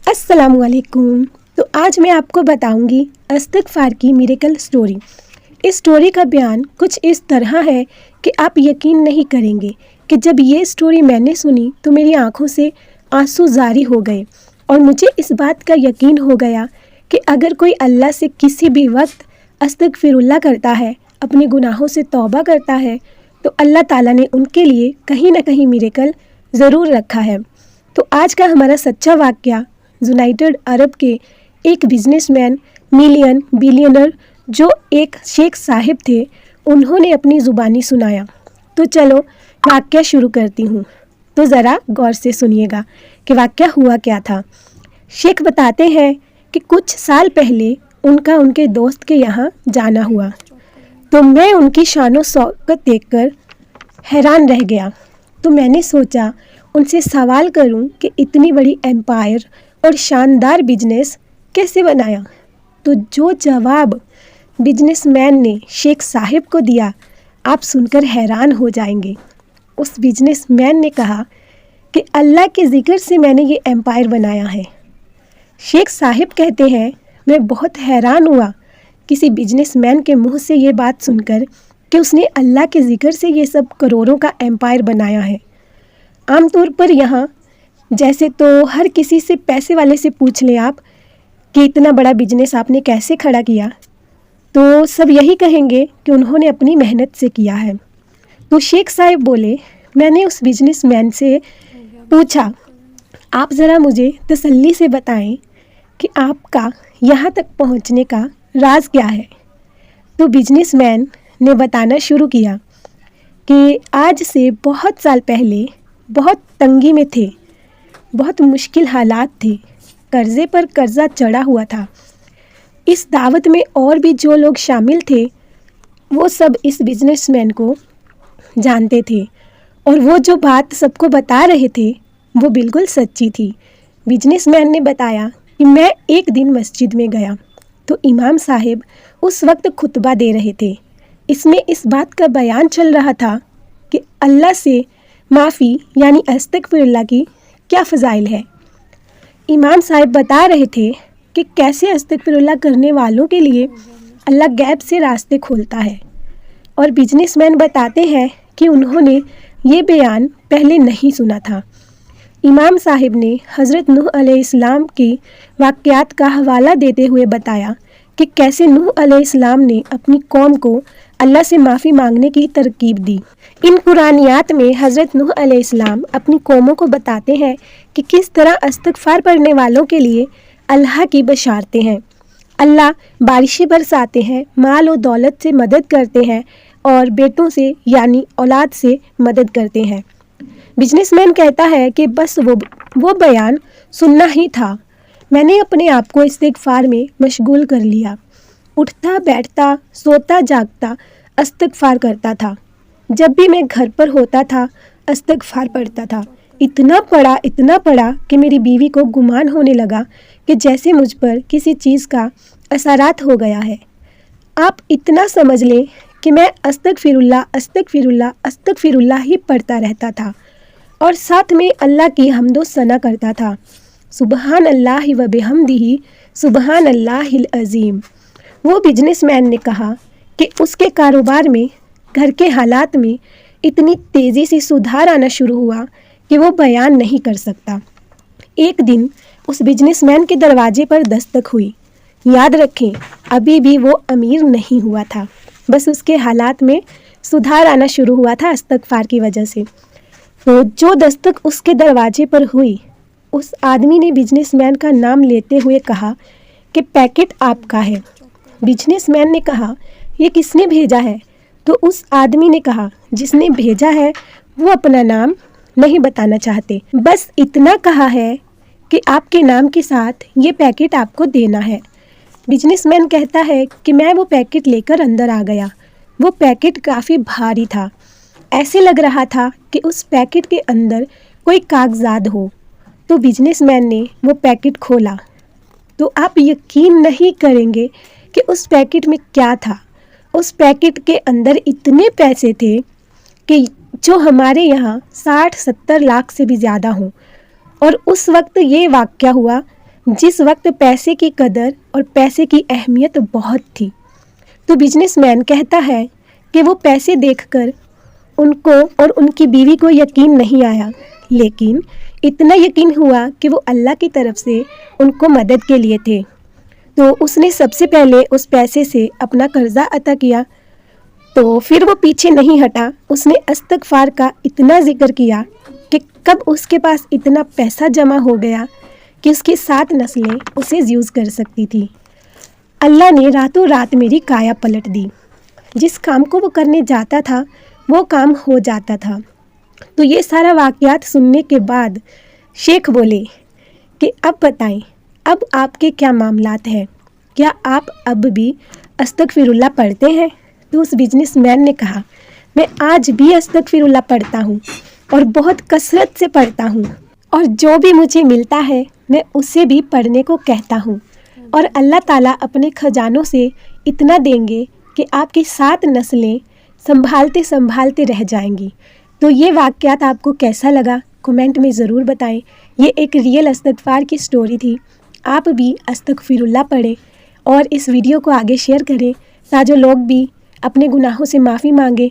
अस्सलाम वालेकुम। तो आज मैं आपको बताऊंगी इस्तिग़फ़ार की मिरेकल स्टोरी। इस स्टोरी का बयान कुछ इस तरह है कि आप यकीन नहीं करेंगे कि जब ये स्टोरी मैंने सुनी तो मेरी आंखों से आंसू जारी हो गए और मुझे इस बात का यकीन हो गया कि अगर कोई अल्लाह से किसी भी वक्त अस्तगफिरुल्लाह करता है, अपने गुनाहों से तौबा करता है, तो अल्लाह ताला ने उनके लिए कहीं ना कहीं मिरेकल ज़रूर रखा है। तो आज का हमारा सच्चा वाक़या यूनाइटेड अरब के एक बिजनेसमैन, मिलियन बिलियनर जो एक शेख साहिब थे, उन्होंने अपनी ज़ुबानी सुनाया। तो चलो वाक़या शुरू करती हूँ। तो ज़रा गौर से सुनिएगा कि वाक़या हुआ क्या था। शेख बताते हैं कि कुछ साल पहले उनका उनके दोस्त के यहाँ जाना हुआ, तो मैं उनकी शानो शौकत देखकर हैरान रह गया। तो मैंने सोचा उनसे सवाल करूं कि इतनी बड़ी एम्पायर और शानदार बिजनेस कैसे बनाया। तो जो जवाब बिजनेसमैन ने शेख साहिब को दिया, आप सुनकर हैरान हो जाएंगे। उस बिजनेसमैन ने कहा कि अल्लाह के ज़िक्र से मैंने ये एम्पायर बनाया है। शेख साहिब कहते हैं, मैं बहुत हैरान हुआ किसी बिजनेसमैन के मुंह से ये बात सुनकर कि उसने अल्लाह के ज़िक्र से ये सब करोड़ों का एम्पायर बनाया है। आमतौर पर यहाँ जैसे तो हर किसी से, पैसे वाले से पूछ लें आप कि इतना बड़ा बिजनेस आपने कैसे खड़ा किया, तो सब यही कहेंगे कि उन्होंने अपनी मेहनत से किया है। तो शेख साहिब बोले, मैंने उस बिजनेसमैन से पूछा, आप ज़रा मुझे तसल्ली से बताएं कि आपका यहाँ तक पहुँचने का राज क्या है। तो बिजनेसमैन ने बताना शुरू किया कि आज से बहुत साल पहले बहुत तंगी में थे, बहुत मुश्किल हालात थे, कर्ज़े पर कर्ज़ा चढ़ा हुआ था। इस दावत में और भी जो लोग शामिल थे वो सब इस बिजनेसमैन को जानते थे और वो जो बात सबको बता रहे थे वो बिल्कुल सच्ची थी। बिजनेसमैन ने बताया कि मैं एक दिन मस्जिद में गया तो इमाम साहिब उस वक्त खुतबा दे रहे थे। इसमें इस बात का बयान चल रहा था कि अल्लाह से माफ़ी यानी अस्तगफिरुल्लाह की क्या फ़ज़ाइल है। इमाम साहिब बता रहे थे कि कैसे अस्तगफिरुल्लाह करने वालों के लिए अल्लाह गैब से रास्ते खोलता है। और बिजनेसमैन बताते हैं कि उन्होंने ये बयान पहले नहीं सुना था। इमाम साहिब ने हज़रत नूह अलैहिस्सलाम की वाक़यात का हवाला देते हुए बताया कि कैसे नूह अलैहिस्सलाम ने अपनी कौम को अल्लाह से माफ़ी मांगने की तरकीब दी। इन कुरानियात में हज़रत नूह अलैहिस्सलाम अपनी कौमों को बताते हैं कि किस तरह इस्तिग़फ़ार पढ़ने वालों के लिए अल्लाह की बशारतें हैं। अल्लाह बारिशें बरसाते हैं, माल और दौलत से मदद करते हैं और बेटों से यानी औलाद से मदद करते हैं। बिजनेसमैन कहता है कि बस वो बयान सुनना ही था। मैंने अपने आप को इस्तिग़फ़ार में मशगूल कर लिया। उठता बैठता, सोता जागता इस्तिग़फ़ार करता था। जब भी मैं घर पर होता था इस्तिग़फ़ार पढ़ता था। इतना पढ़ा कि मेरी बीवी को गुमान होने लगा कि जैसे मुझ पर किसी चीज़ का असरात हो गया है। आप इतना समझ लें कि मैं अस्तगफिरुल्लाह ही पढ़ता रहता था और साथ में अल्लाह की हम्दो सना करता था। सुबहान अल्लाह व बिहम्दिही सुबहान अल्लाहिल अज़ीम। वो बिजनेसमैन ने कहा कि उसके कारोबार में, घर के हालात में इतनी तेज़ी से सुधार आना शुरू हुआ कि वो बयान नहीं कर सकता। एक दिन उस बिजनेसमैन के दरवाजे पर दस्तक हुई। याद रखें, अभी भी वो अमीर नहीं हुआ था, बस उसके हालात में सुधार आना शुरू हुआ था इस्तिग़फ़ार की वजह से। तो जो दस्तक उसके दरवाजे पर हुई, उस आदमी ने बिजनेसमैन का नाम लेते हुए कहा कि पैकेट आपका है। बिजनेसमैन ने कहा, ये किसने भेजा है? तो उस आदमी ने कहा, जिसने भेजा है वो अपना नाम नहीं बताना चाहते, बस इतना कहा है कि आपके नाम के साथ ये पैकेट आपको देना है। बिजनेसमैन कहता है कि मैं वो पैकेट लेकर अंदर आ गया। वो पैकेट काफ़ी भारी था। ऐसे लग रहा था कि उस पैकेट के अंदर कोई कागजात हो। तो बिजनेसमैन ने वो पैकेट खोला तो आप यकीन नहीं करेंगे कि उस पैकेट में क्या था। उस पैकेट के अंदर इतने पैसे थे कि जो हमारे यहाँ 60-70 लाख से भी ज़्यादा हों। और उस वक्त ये वाक़या हुआ जिस वक्त पैसे की कदर और पैसे की अहमियत बहुत थी। तो बिजनेसमैन कहता है कि वो पैसे देखकर उनको और उनकी बीवी को यकीन नहीं आया, लेकिन इतना यकीन हुआ कि वो अल्लाह की तरफ से उनको मदद के लिए थे। तो उसने सबसे पहले उस पैसे से अपना कर्जा अता किया। तो फिर वो पीछे नहीं हटा, उसने इस्तिग़फ़ार का इतना ज़िक्र किया कि कब उसके पास इतना पैसा जमा हो गया कि उसकी 7 नस्लें उसे यूज़ कर सकती थी। अल्लाह ने रातों रात मेरी काया पलट दी। जिस काम को वो करने जाता था वो काम हो जाता था। तो ये सारा वाक़यात सुनने के बाद शेख बोले कि अब बताएं, अब आपके क्या मामलात हैं? क्या आप अब भी अस्तगफिरुल्लाह पढ़ते हैं? तो उस बिजनेसमैन ने कहा, मैं आज भी अस्तगफिरुल्लाह पढ़ता हूँ और बहुत कसरत से पढ़ता हूँ, और जो भी मुझे मिलता है मैं उसे भी पढ़ने को कहता हूँ, और अल्लाह ताला अपने खजानों से इतना देंगे कि आपकी 7 नस्लें संभालते संभालते रह जाएंगी। तो ये वाक़यात आपको कैसा लगा कमेंट में ज़रूर बताएं। ये एक रियल इस्तिग़फ़ार की स्टोरी थी। आप भी अस्तगफिरुल्लाह पढ़ें और इस वीडियो को आगे शेयर करें ताकि लोग भी अपने गुनाहों से माफ़ी मांगे